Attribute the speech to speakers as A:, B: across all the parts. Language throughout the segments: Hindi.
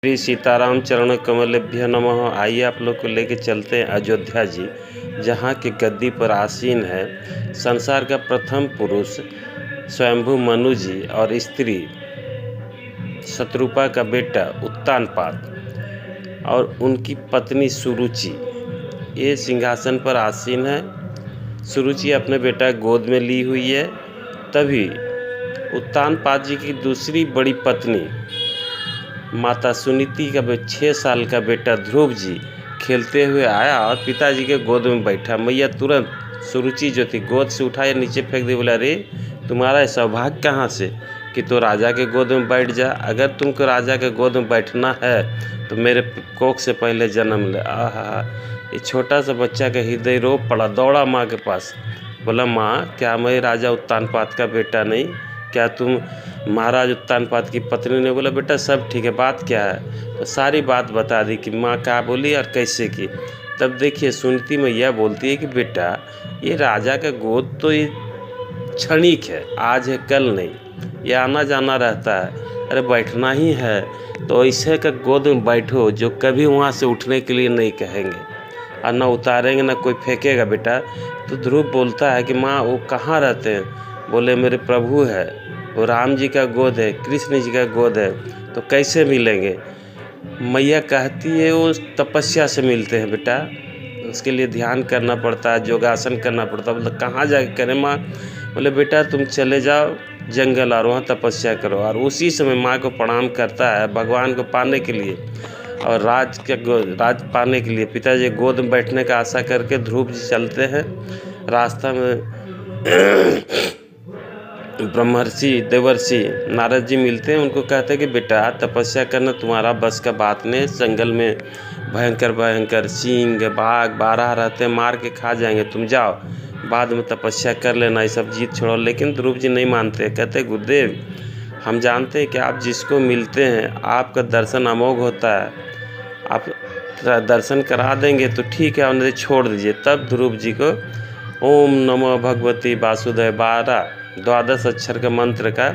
A: श्री सीताराम चरण कमलेभ्य नमः। आइए आप लोग को लेके चलते हैं अयोध्या जी, जहाँ की गद्दी पर आसीन है संसार का प्रथम पुरुष स्वयंभू मनु जी और स्त्री शत्रुपा का बेटा उत्तानपाद और उनकी पत्नी सुरुचि। ये सिंहासन पर आसीन है। सुरुचि अपने बेटा गोद में ली हुई है। तभी उत्तानपाद जी की दूसरी बड़ी पत्नी माता सुनीति का 6 साल का बेटा ध्रुव जी खेलते हुए आया और पिताजी के गोद में बैठा। मैया तुरंत सुरुचि जो थी गोद से उठाए नीचे फेंक दी। बोला, अरे तुम्हारा सौभाग्य कहाँ से कि तो राजा के गोद में बैठ जा। अगर तुमको राजा के गोद में बैठना है तो मेरे कोख से पहले जन्म ले। आहा, ये छोटा सा बच्चा का हृदय रो पड़ा, दौड़ा माँ के पास। बोला, माँ क्या मैं राजा उत्तानपाद का बेटा नहीं? क्या तुम महाराज उत्तानपाद की पत्नी ने? बोला, बेटा सब ठीक है, बात क्या है? तो सारी बात बता दी कि माँ क्या बोली और कैसे की। तब देखिए सुनीति मैया बोलती है कि बेटा ये राजा का गोद तो ये क्षणिक है, आज है कल नहीं, ये आना जाना रहता है। अरे बैठना ही है तो ऐसे का गोद में बैठो जो कभी वहाँ से उठने के लिए नहीं कहेंगे और ना उतारेंगे ना कोई फेंकेगा। बेटा तो ध्रुव बोलता है कि माँ वो कहाँ रहते हैं? बोले, मेरे प्रभु है, वो राम जी का गोद है, कृष्ण जी का गोद है, तो कैसे मिलेंगे? मैया कहती है वो तपस्या से मिलते हैं बेटा, उसके लिए ध्यान करना पड़ता है, योगासन करना पड़ता है। मतलब कहाँ जाके करें माँ? बोले, बेटा तुम चले जाओ जंगल और वहाँ तपस्या करो। और उसी समय माँ को प्रणाम करता है भगवान को पाने के लिए और राज पाने के लिए पिताजी गोद में बैठने का आशा करके ध्रुव जी चलते हैं। रास्ता में ब्रह्मर्षि देवर्षि नारद जी मिलते हैं। उनको कहते हैं कि बेटा तपस्या करना तुम्हारा बस का बात नहीं। जंगल में भयंकर भयंकर सिंह बाघ बारह रहते हैं, मार के खा जाएंगे, तुम जाओ बाद में तपस्या कर लेना, ये सब जीत छोड़ो। लेकिन ध्रुव जी नहीं मानते, कहते गुरुदेव हम जानते हैं कि आप जिसको मिलते हैं आपका दर्शन अमोघ होता है, आप दर्शन करा देंगे तो ठीक है और नहीं छोड़ दीजिए। तब ध्रुव जी को ओम नमो भगवती वासुदेव 12 अक्षर का मंत्र का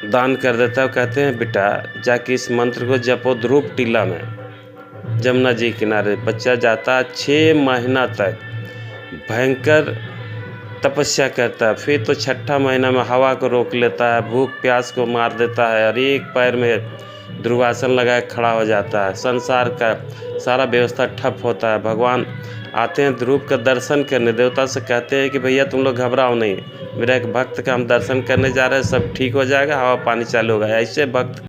A: दान कर देता है। कहते हैं बेटा जाके इस मंत्र को जपो ध्रुव टीला में जमुना जी किनारे। बच्चा जाता 6 महीना तक भयंकर तपस्या करता है। फिर तो 6ठा महीना में हवा को रोक लेता है, भूख प्यास को मार देता है और एक पैर में ध्रुवासन लगाए खड़ा हो जाता है। संसार का सारा व्यवस्था ठप होता है। भगवान आते हैं ध्रुव का दर्शन करने। देवता से कहते हैं कि भैया तुम लोग घबराओ नहीं, मेरा एक भक्त का हम दर्शन करने जा रहे हैं, सब ठीक हो जाएगा, हवा पानी चालू होगा। ऐसे भक्त